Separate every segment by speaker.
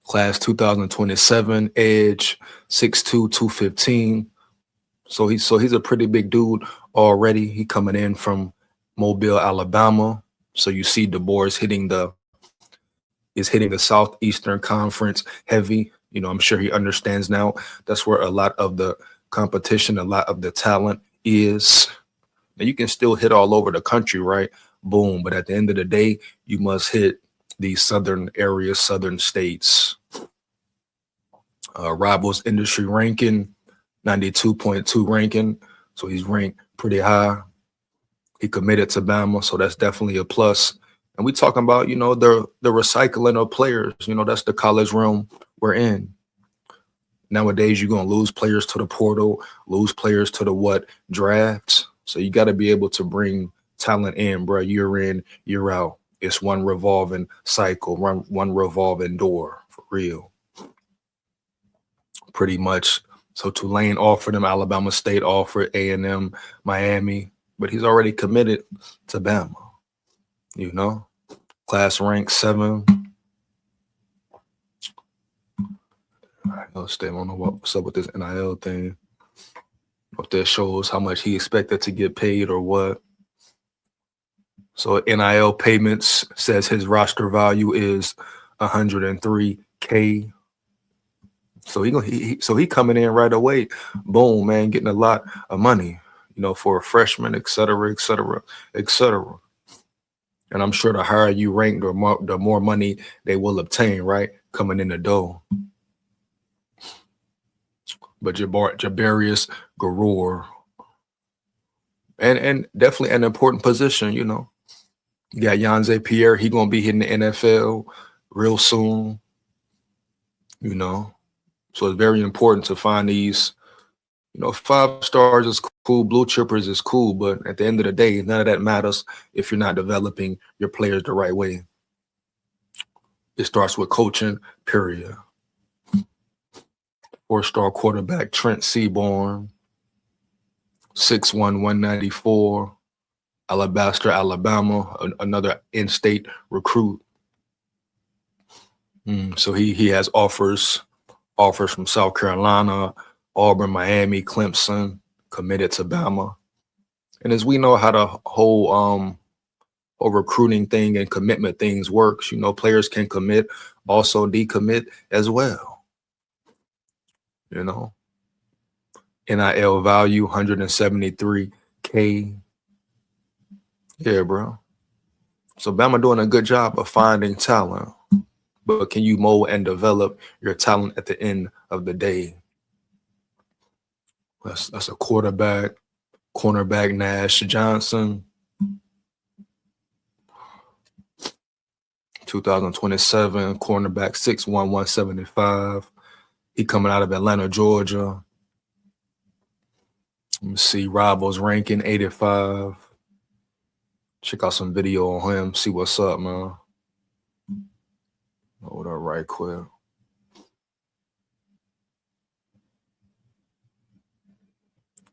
Speaker 1: Class 2027, edge 6'2", 215. So he's a pretty big dude already. He coming in from Mobile, Alabama. So you see Du Bois hitting the Southeastern Conference heavy. I'm sure he understands now. That's where a lot of the competition, a lot of the talent is. Now you can still hit all over the country, right? Boom. But at the end of the day, you must hit these southern areas, southern states. Rivals industry ranking, 92.2 ranking. So he's ranked pretty high. He committed to Bama, so that's definitely a plus. And we talking about, the recycling of players. That's the college realm we're in. Nowadays, you're going to lose players to the portal, lose players to the drafts. So you got to be able to bring talent in, bro. Year in, year out. It's one revolving cycle, one revolving door, for real. Pretty much. So Tulane offered him, Alabama State offered, A&M, Miami, but he's already committed to Bama. Class rank 7. I don't know what's up with this NIL thing. If that shows how much he expected to get paid or what. So NIL payments says his roster value is $103K. So he coming in right away. Boom, man, getting a lot of money, for a freshman, et cetera, et cetera, et cetera. And I'm sure the higher you rank, the more money they will obtain, right? Coming in the door. But Jabarius Garor. And definitely an important position, You got Yanze Pierre, he gonna be hitting the NFL real soon. So it's very important to find these, 5 stars is cool, blue chippers is cool, but at the end of the day, none of that matters if you're not developing your players the right way. It starts with coaching, period. 4-star quarterback Trent Seaborn, 6'1", 194, Alabaster, Alabama, another in-state recruit. So he has offers from South Carolina, Auburn, Miami, Clemson, committed to Bama. And as we know how the whole recruiting thing and commitment things works, players can commit, also decommit as well. NIL value, $173K. Yeah, bro. So Bama doing a good job of finding talent. But can you mold and develop your talent at the end of the day? That's a cornerback Nash Johnson. 2027, cornerback 6'1", 175. He coming out of Atlanta, Georgia. Let me see, Rivals ranking 85. Check out some video on him, see what's up, man. Hold up right quick.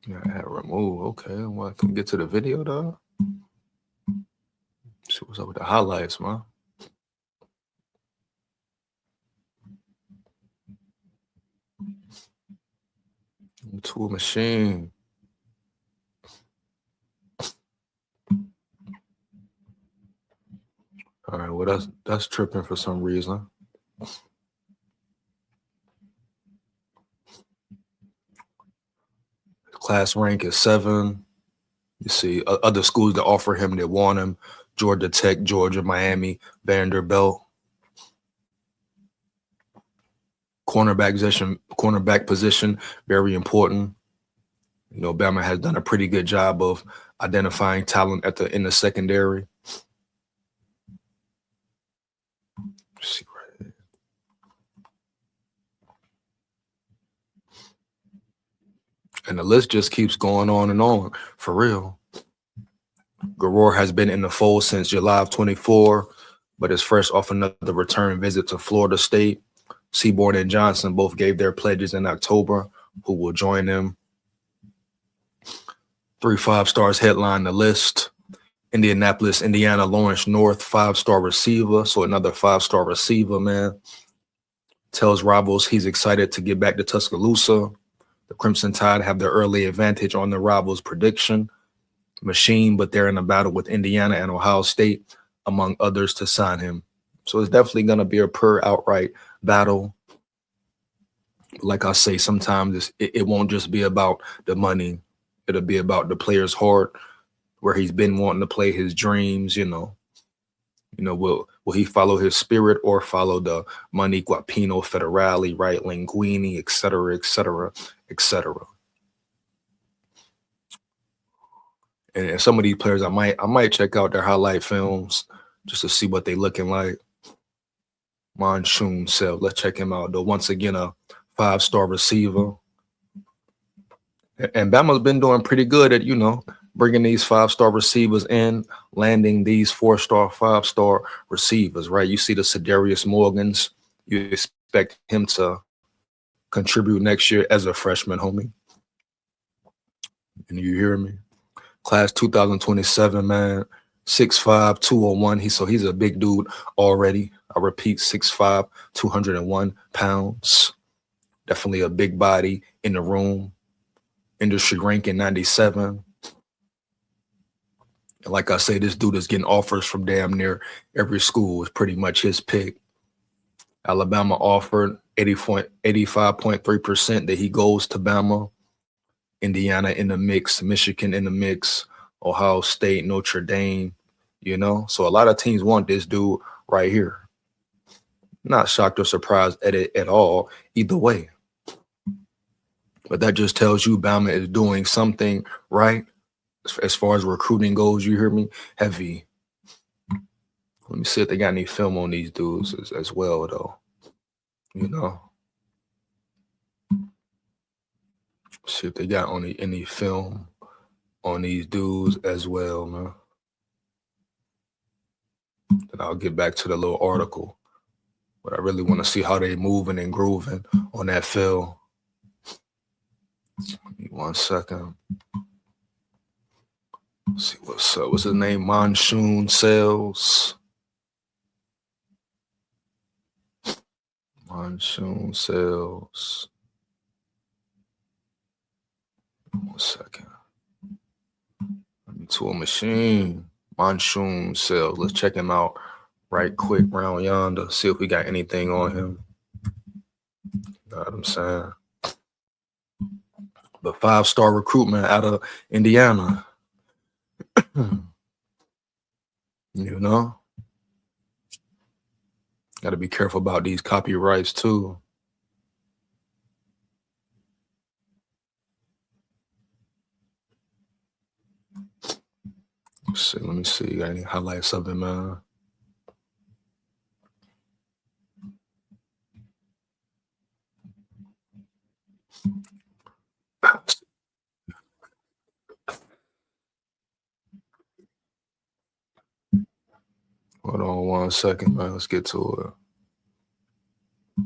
Speaker 1: Yeah, I had removed. Okay, well, I can get to the video, though. See what's up with the highlights, man. Tool machine. All right, well, that's tripping for some reason. Class rank is 7. You see other schools that offer him, that want him: Georgia Tech, Georgia, Miami, Vanderbilt. Cornerback position, very important. Bama has done a pretty good job of identifying talent in the secondary. Let's see right here. And the list just keeps going on and on, for real. Garor has been in the fold since July of 24, but is fresh off another return visit to Florida State. Seaborn and Johnson both gave their pledges in October, who will join them. 3 5-stars headline the list. Indianapolis, Indiana, Lawrence North, 5-star receiver. So another 5-star receiver, man. tells rivals he's excited to get back to Tuscaloosa. The Crimson Tide have the early advantage on the rivals' prediction machine, but they're in a battle with Indiana and Ohio State, among others, to sign him. So it's definitely going to be a per outright battle. Like I say, sometimes it won't just be about the money. It'll be about the player's heart, where he's been wanting to play, his dreams, will he follow his spirit or follow the money, guapino, federale, right, linguini, et cetera, et cetera, et cetera. And some of these players, I might check out their highlight films just to see what they looking like. Monshun Sales, let's check him out. Though once again, a 5-star receiver. And Bama's been doing pretty good at, bringing these 5-star receivers in, landing these 4-star, 5-star receivers, right? You see the Cedarius Morgans. You expect him to contribute next year as a freshman, homie. And you hear me? Class 2027, man. 6'5", 201. He's a big dude already. I repeat, 6'5", 201 pounds. Definitely a big body in the room. Industry ranking 97. And like I say, this dude is getting offers from damn near every school. It's pretty much his pick. Alabama offered 85.3% that he goes to Bama. Indiana in the mix, Michigan in the mix, Ohio State, Notre Dame, So a lot of teams want this dude right here. Not shocked or surprised at it at all, either way. But that just tells you Bama is doing something right as far as recruiting goes. You hear me? Heavy. Let me see if they got any film on these dudes as well, though. See if they got any film on these dudes as well, man. Then I'll get back to the little article. But I really want to see how they moving and grooving on that film. Give me 1 second. Let's see what's up. What's his name? Monshun Sales. Monshun Sales. 1 second. Let me to a machine. Monshun Sales. Let's check him out right quick round yonder. See if we got anything on him. You know what I'm saying? But 5-star recruitment out of Indiana. Got to be careful about these copyrights too. Let me see. Got any highlights of him, man? Hold on 1 second, man. Let's get to it.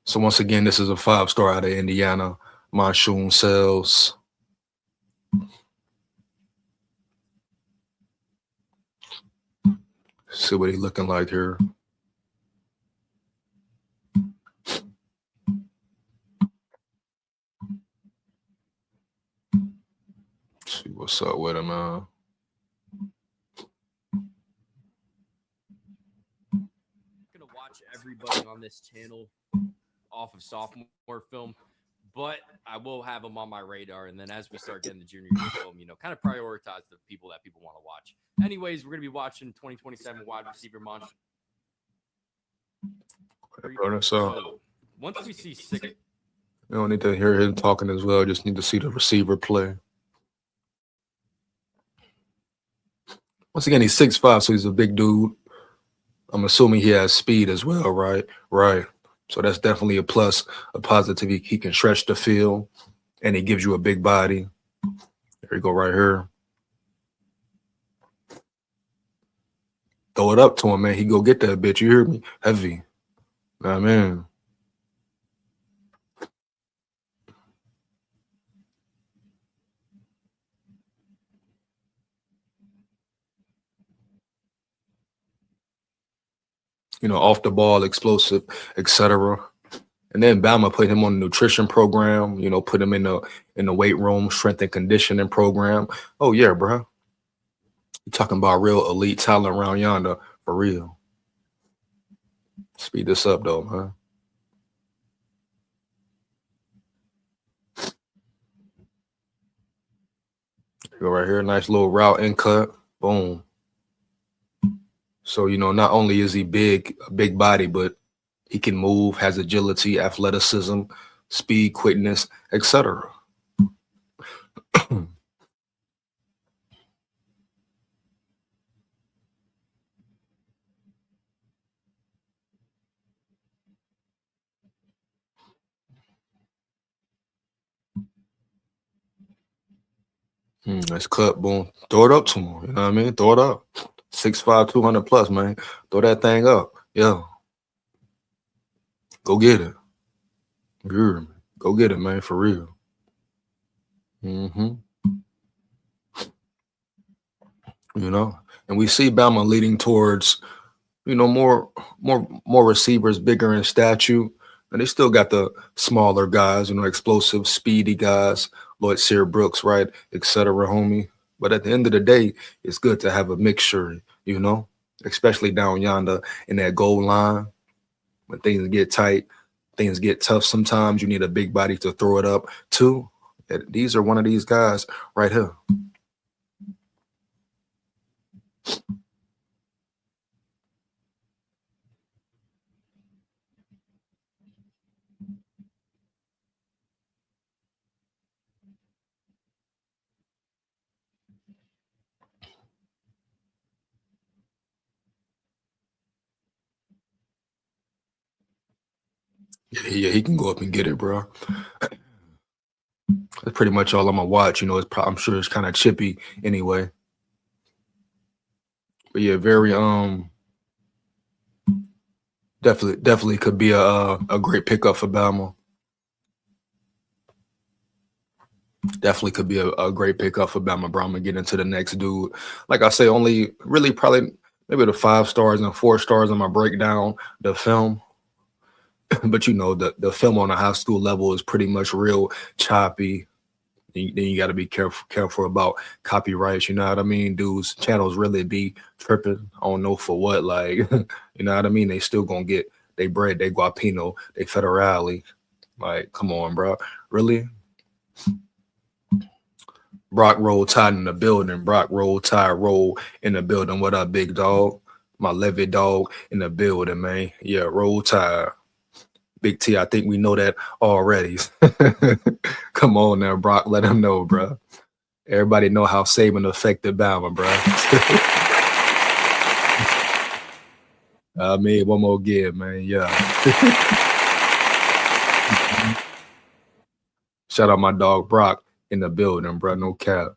Speaker 1: So once again, this is a 5-star out of Indiana. Monshun Sales. See what he looking like here. See what's up with him, man.
Speaker 2: Gonna watch everybody on this channel off of sophomore film, but I will have them on my radar. And then as we start getting the junior year film, kind of prioritize the people that people want to watch. Anyways, we're gonna be watching 2027 wide receiver Monshun. So once we see six,
Speaker 1: you don't need to hear him talking as well. Just need to see the receiver play. Once again, he's 6'5", so he's a big dude. I'm assuming he has speed as well, right? Right. So that's definitely a plus, a positive. He can stretch the field, and he gives you a big body. There you go, right here. Throw it up to him, man. He go get that bitch. You hear me? Heavy. Nah, man. Off the ball, explosive, etc. And then Bama put him on a nutrition program, put him in the weight room, strength and conditioning program. Oh yeah, bro. You talking about real elite talent around yonder for real. Speed this up though, man. Go right here, nice little route and cut. Boom. So, not only is he big, a big body, but he can move, has agility, athleticism, speed, quickness, etc. Nice cut, boom. Throw it up to him. You know what I mean? Throw it up. 6'5", 200 plus, man. Throw that thing up. Yeah. Go get it. Yeah. Go get it, man, for real. hmm And we see Bama leading towards, more receivers, bigger in stature. And they still got the smaller guys, explosive, speedy guys, Lloyd Sear Brooks, right, etc., homie. But at the end of the day, it's good to have a mixture, especially down yonder in that goal line. When things get tight, things get tough sometimes, you need a big body to throw it up too. And these are one of these guys right here. Yeah, he can go up and get it, bro. That's pretty much all I'm gonna watch. I'm sure it's kind of chippy anyway. But yeah, very definitely could be a great pickup for Bama. Definitely could be a great pickup for Bama, bro. I'm gonna get into the next dude. Like I say, only really probably maybe the 5 stars and 4 stars. I'm gonna break down the film. But the film on a high school level is pretty much real choppy. Then you got to be careful about copyrights. You know what I mean? Dudes, channels really be tripping. I don't know for what. Like, you know what I mean? They still gonna get they bread, they guapino, they federale. Like, come on, bro. Really? Brock Roll Tide in the building. Brock Roll Tide Roll in the building. What up, big dog? My Levy dog in the building, man. Yeah, Roll Tide. Big T, I think we know that already. Come on now, Brock. Let him know, bro. Everybody know how Saban affected Bama, bro. I mean, one more give, man. Yeah. Shout out my dog Brock in the building, bro. No cap.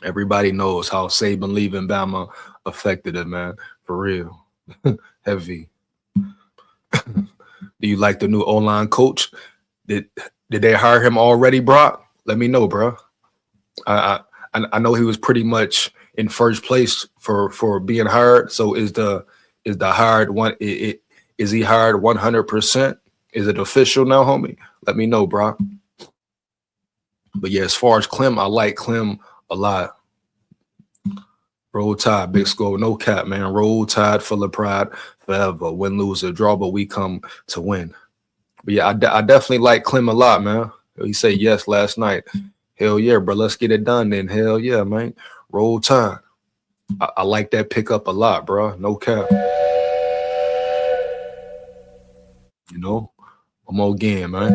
Speaker 1: Everybody knows how Saban leaving Bama affected it, man. For real. Heavy. Do you like the new O-line coach? Did they hire him already, Brock? Let me know, bro. I know he was pretty much in first place for being hired. So is the hired one? Is he hired 100%? Is it official now, homie? Let me know, bro. But yeah, as far as Clem, I like Clem a lot. Roll Tide, big score, no cap, man. Roll Tide, full of pride, forever. Win, lose, or draw, but we come to win. But yeah, I definitely like Clem a lot, man. He said yes last night. Hell yeah, bro. Let's get it done then. Hell yeah, man. Roll Tide. I like that pickup a lot, bro. No cap. One more game, man.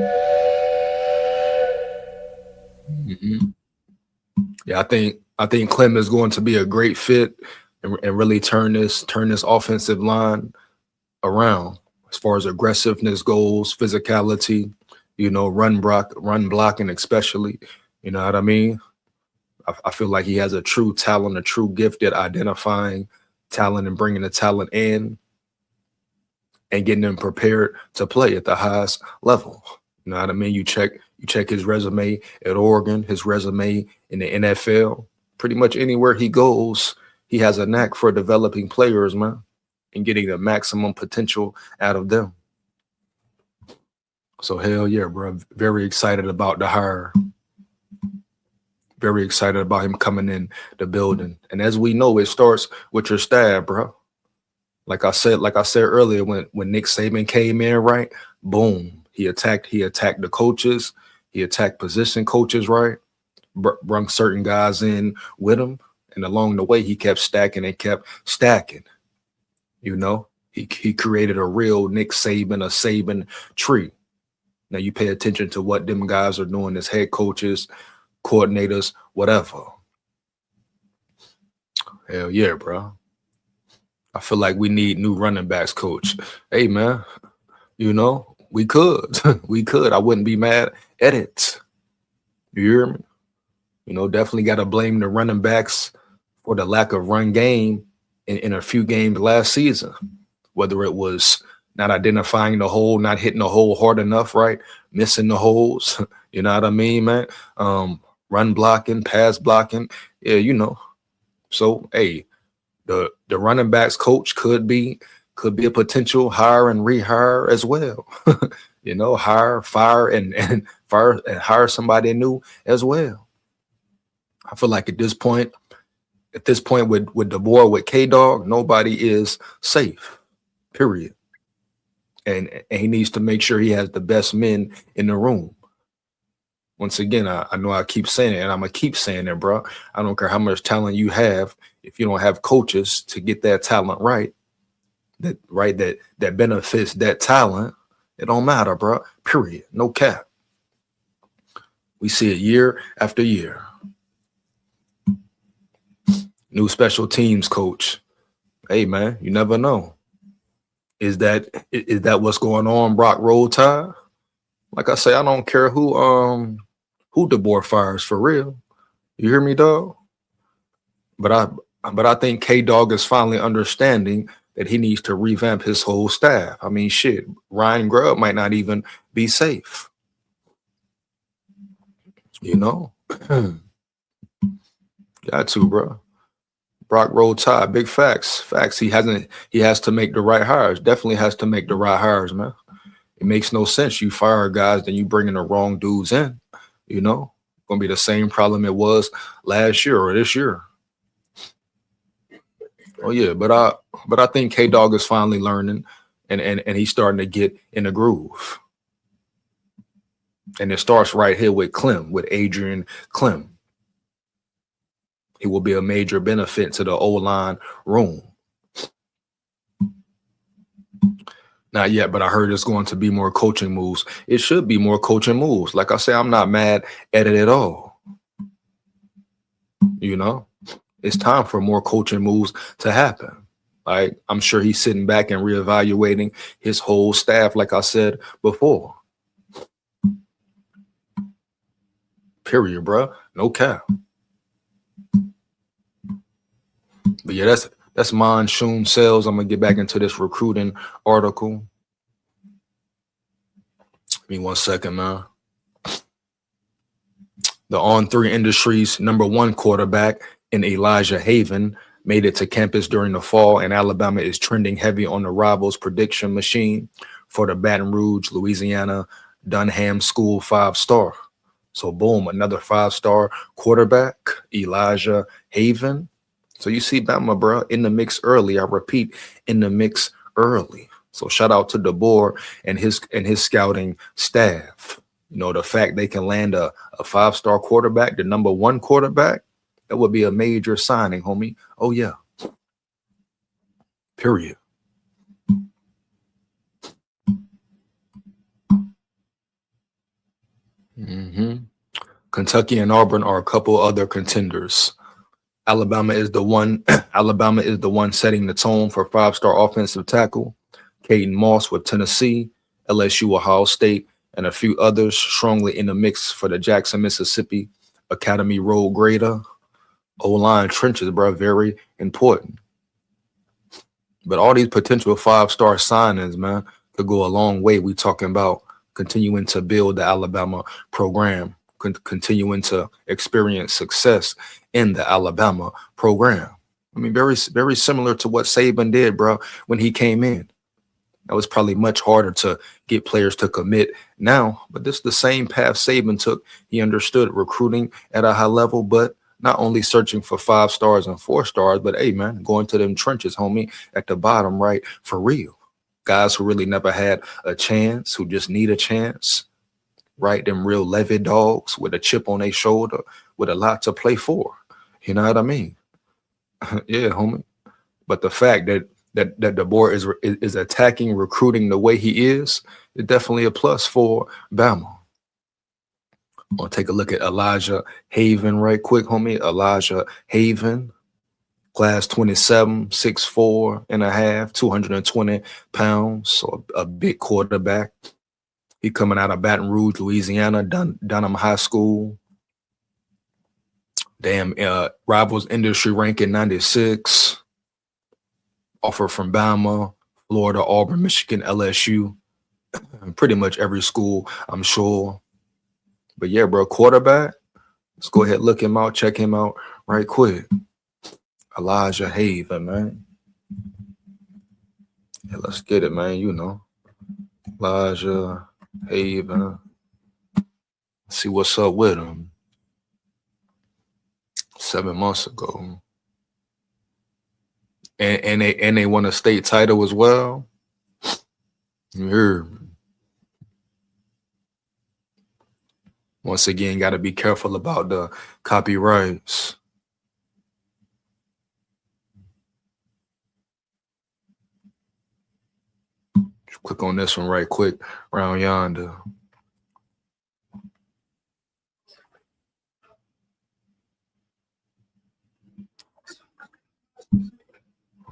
Speaker 1: Yeah, I think Clem is going to be a great fit and really turn this offensive line around as far as aggressiveness goes, physicality, run blocking especially. You know what I mean? I feel like he has a true talent, a true gift at identifying talent and bringing the talent in and getting them prepared to play at the highest level. You know what I mean? You check his resume at Oregon, his resume in the NFL. Pretty much anywhere he goes, he has a knack for developing players, man. and getting the maximum potential out of them. So hell yeah, bro. Very excited about the hire. Very excited about him coming in the building. And as we know, it starts with your staff, bro. Like I said earlier, when Nick Saban came in, right? Boom. He attacked the coaches, he attacked position coaches, right? Brung certain guys in with him. And along the way, he kept stacking and kept stacking. You know, he created a real Nick Saban, a Saban tree. Now you pay attention to what them guys are doing as head coaches, coordinators, whatever. Hell yeah, bro. I feel like we need new running backs coach. Hey, man, you know, we could. We could. I wouldn't be mad at it. You hear me? You know, definitely got to blame the running backs for the lack of run game in a few games last season, whether it was not identifying the hole, not hitting the hole hard enough, right? Missing the holes. You know what I mean, man? Run blocking, pass blocking. Yeah, you know. So, hey, the running backs coach could be a potential hire and rehire as well. You know, fire and hire somebody new as well. I feel like at this point with DeBoer, with K-Dog, nobody is safe. Period. And he needs to make sure he has the best men in the room. Once again, I know I keep saying it, and I'm gonna keep saying it, bro. I don't care how much talent you have, if you don't have coaches to get that talent right, that benefits that talent, it don't matter, bro. Period. No cap. We see it year after year. New special teams coach. Hey, man, you never know. Is that what's going on, Brock Roll Tide? Like I say, I don't care who DeBoer fires, for real. You hear me, dog? But I think K-Dog is finally understanding that he needs to revamp his whole staff. I mean, shit, Ryan Grubb might not even be safe. You know? Got to, bro. Brock Roll Tide, big facts. Facts. He has to make the right hires. Definitely has to make the right hires, man. It makes no sense. You fire guys, then you bring in the wrong dudes in. You know, gonna be the same problem it was last year or this year. Oh yeah, but I think K-Dog is finally learning, and he's starting to get in the groove. And it starts right here with Clem, with Adrian Clem. He will be a major benefit to the O-line room. Not yet, but I heard it's going to be more coaching moves. It should be more coaching moves. Like I say, I'm not mad at it at all. You know, it's time for more coaching moves to happen. Like, I'm sure he's sitting back and reevaluating his whole staff, like I said before. Period, bro. No cap. But yeah, that's Monshun Sales. I'm gonna get back into this recruiting article. Give me 1 second, man. The On3 Industries #1 quarterback in Elijah Haven made it to campus during the fall, and Alabama is trending heavy on the Rivals prediction machine for the Baton Rouge, Louisiana Dunham School 5-star. So boom, another 5-star quarterback, Elijah Haven. So you see Bama, bro, in the mix early. I repeat, in the mix early. So shout out to DeBoer and his scouting staff. You know, the fact they can land a 5-star quarterback, the #1 quarterback, that would be a major signing, homie. Oh yeah. Period. Kentucky and Auburn are a couple other contenders. Alabama is the one setting the tone for 5-star offensive tackle. Caden Moss with Tennessee, LSU, Ohio State, and a few others strongly in the mix for the Jackson, Mississippi Academy Road grader. O-line trenches, bro, very important. But all these potential 5-star signings, man, could go a long way. We talking about continuing to build the Alabama program, continuing to experience success in the Alabama program. I mean, very similar to what Saban did, bro, when he came in. That was probably much harder to get players to commit now, but this is the same path Saban took. He understood recruiting at a high level, but not only searching for 5 stars and 4 stars, but hey, man, going to them trenches, homie, at the bottom, right, for real. Guys who really never had a chance, who just need a chance, right? Them real levy dogs with a chip on their shoulder, with a lot to play for. You know what I mean? Yeah, homie. But the fact that the board is attacking recruiting the way he is definitely a plus for Bama. I'll take a look at Elijah Haven right quick, homie. Elijah Haven, class 27, 6'4" and a half, 220 pounds. So a big quarterback. He coming out of Baton Rouge, Louisiana, Dunham High School. Damn, Rivals industry ranking 96. Offer from Bama, Florida, Auburn, Michigan, LSU, pretty much every school, I'm sure. But yeah, bro, quarterback. Let's go ahead, look him out, check him out right quick. Elijah Haven, man. Yeah, let's get it, man. You know, Elijah Haven. See what's up with him. 7 months ago. And they won a state title as well. You heard me. Once again, got to be careful about the copyrights. Just click on this one right quick, around yonder.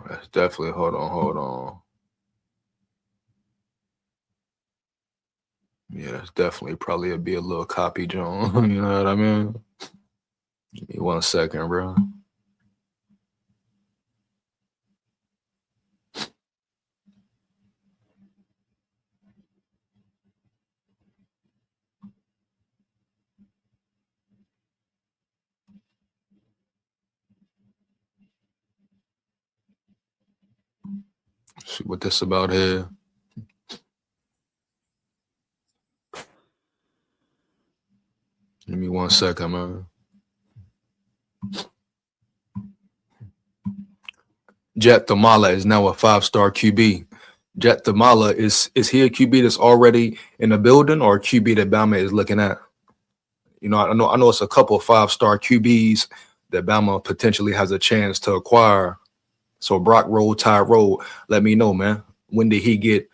Speaker 1: That's definitely, hold on. Yeah, that's definitely probably be a little copy, John. You know what I mean? Give me 1 second, bro. See what this about here. Give me 1 second, man. Jet Thamala is now a 5-star QB. Jet Thamala, is he a QB that's already in the building, or a QB that Bama is looking at? You know, I know it's a couple of 5-star QBs that Bama potentially has a chance to acquire. So Brock Roll, Tyrone, let me know, man. When did he get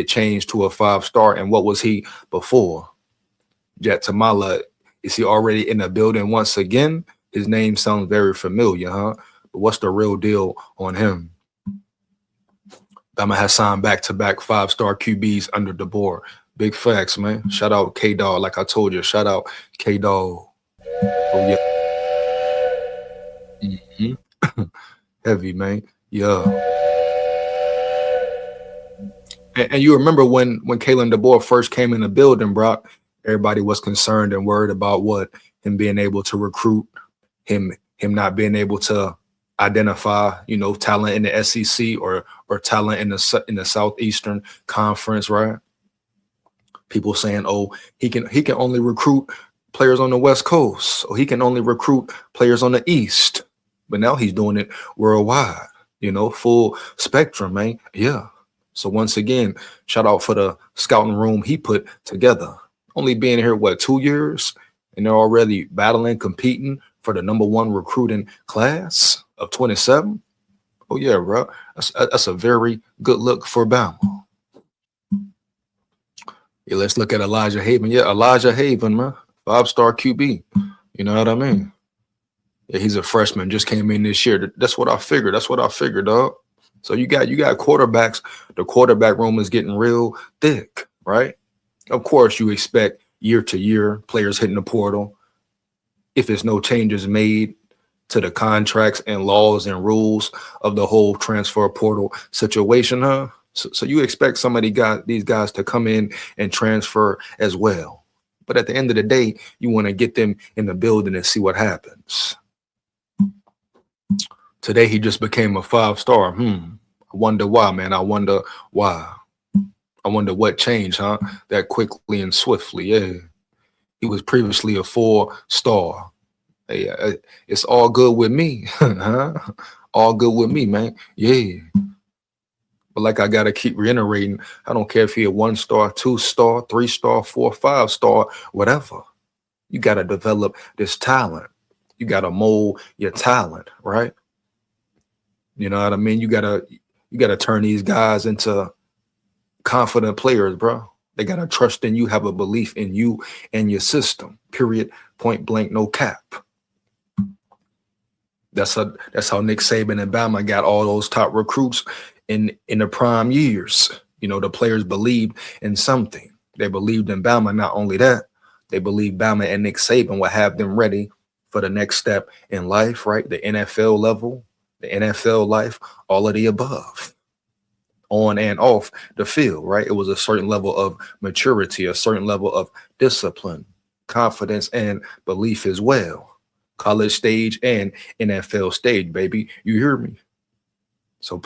Speaker 1: changed to a 5-star, and what was he before? Jet Tamala, is he already in the building once again? His name sounds very familiar, huh? But what's the real deal on him? Bama has signed back-to-back 5-star QBs under the board. Big facts, man. Shout out K-Dog, like I told you. Shout out K-Dog. Oh, yeah. Mm-hmm. Heavy, man. Yeah. And you remember when Kalen DeBoer first came in the building, Brock, everybody was concerned and worried about what him being able to recruit, him not being able to identify, you know, talent in the SEC or talent in the Southeastern Conference, right? People saying, oh, he can only recruit players on the West Coast, or he can only recruit players on the East. But now he's doing it worldwide, you know, full spectrum, man. Yeah. So once again, shout out for the scouting room he put together. Only being here, 2 years? And they're already battling, competing for the #1 recruiting class of 27. Oh, yeah, bro. That's a very good look for Bama. Yeah, let's look at Elijah Haven. Yeah, Elijah Haven, man. 5-star QB. You know what I mean? Yeah, he's a freshman, just came in this year. That's what I figured. Dog. So you got quarterbacks. The quarterback room is getting real thick, right? Of course, you expect year to year players hitting the portal. If there's no changes made to the contracts and laws and rules of the whole transfer portal situation, huh? So you expect some of these guys to come in and transfer as well. But at the end of the day, you want to get them in the building and see what happens. Today he just became a 5-star. I wonder why, man. I wonder why. I wonder what changed, huh? That quickly and swiftly. Yeah. He was previously a 4-star. Hey, it's all good with me, huh? All good with me, man. Yeah. But like I gotta keep reiterating, I don't care if he a 1-star, 2-star, 3-star, 4, 5-star, whatever. You gotta develop this talent. You gotta mold your talent, right? You know what I mean? You gotta turn these guys into confident players, bro. They gotta trust in you, have a belief in you and your system. Period. Point blank, no cap. That's how Nick Saban and Bama got all those top recruits in the prime years. You know, the players believed in something. They believed in Bama. Not only that, they believed Bama and Nick Saban would have them ready for the next step in life, right? The NFL level, the NFL life, all of the above, on and off the field, right? It was a certain level of maturity, a certain level of discipline, confidence, and belief as well. College stage and NFL stage, baby. You hear me? So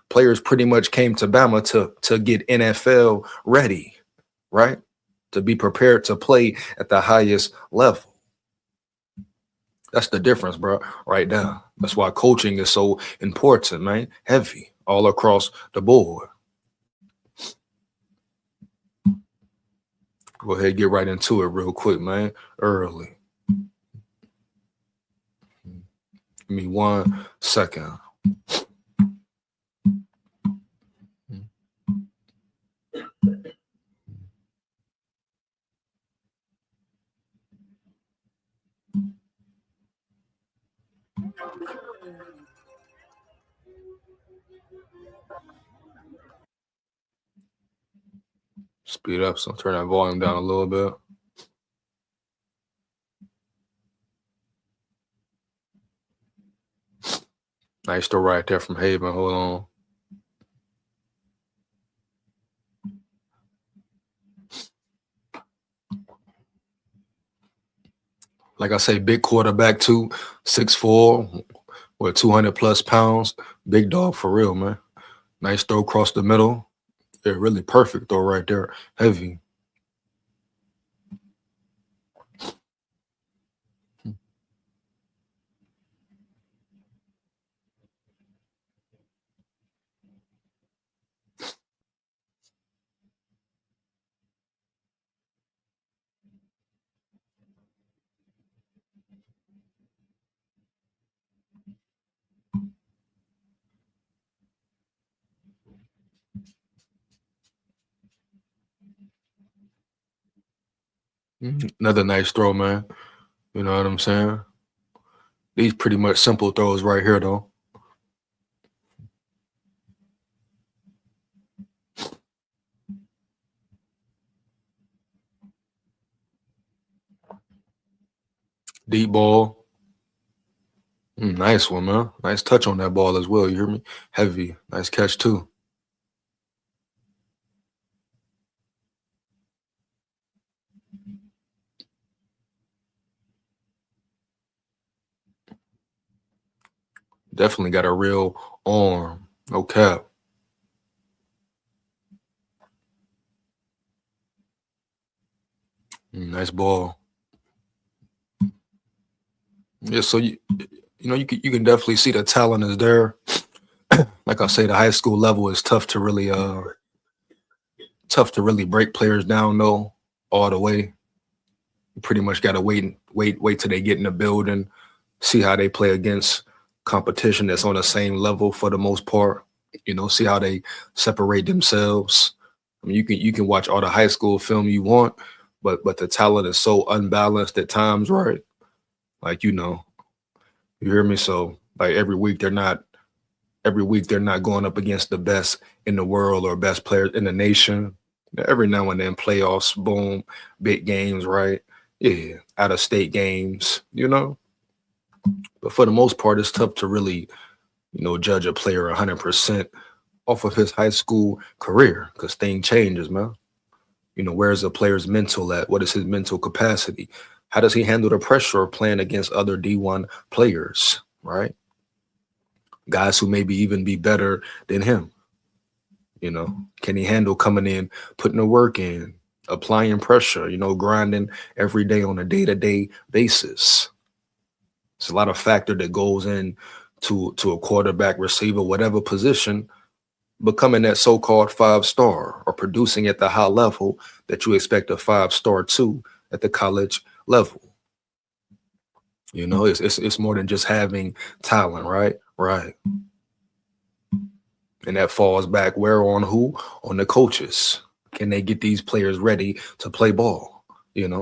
Speaker 1: players pretty much came to Bama to get NFL ready, right? To be prepared to play at the highest level. That's the difference, bro, right now. That's why coaching is so important, man. Heavy all across the board. Go ahead, get right into it real quick, man. Early. Give me 1 second. Speed up, so turn that volume down a little bit. Nice throw right there from Haven. Hold on. Like I say, big quarterback too, 6'4", with 200 plus pounds. Big dog for real, man. Nice throw across the middle. Yeah, really perfect throw right there. Heavy. Another nice throw, man. You know what I'm saying? These pretty much simple throws right here, though. Deep ball. Nice one, man. Nice touch on that ball as well. You hear me? Heavy. Nice catch, too. Definitely got a real arm. No cap. Nice ball. Yeah, so you can definitely see the talent is there. Like I say, the high school level is tough to really break players down though, all the way. You pretty much gotta wait till they get in the building, see how they play against competition that's on the same level for the most part. See how they separate themselves. I mean, you can watch all the high school film you want, but the talent is so unbalanced at times, right? Like you hear me? So like every week they're not going up against the best in the world or best players in the nation. Every now and then playoffs, boom, big games, right? Yeah, out of state games. But for the most part, it's tough to really, judge a player 100% off of his high school career because thing changes, man. Where's a player's mental at? What is his mental capacity? How does he handle the pressure of playing against other D1 players, right? guys who maybe even be better than him. Can he handle coming in, putting the work in, applying pressure, grinding every day on a day-to-day basis? It's a lot of factor that goes in to a quarterback, receiver, whatever position, becoming that so-called 5-star or producing at the high level that you expect a 5-star to at the college level. It's more than just having talent, right? Right. And that falls back where on who? On the coaches. Can they get these players ready to play ball?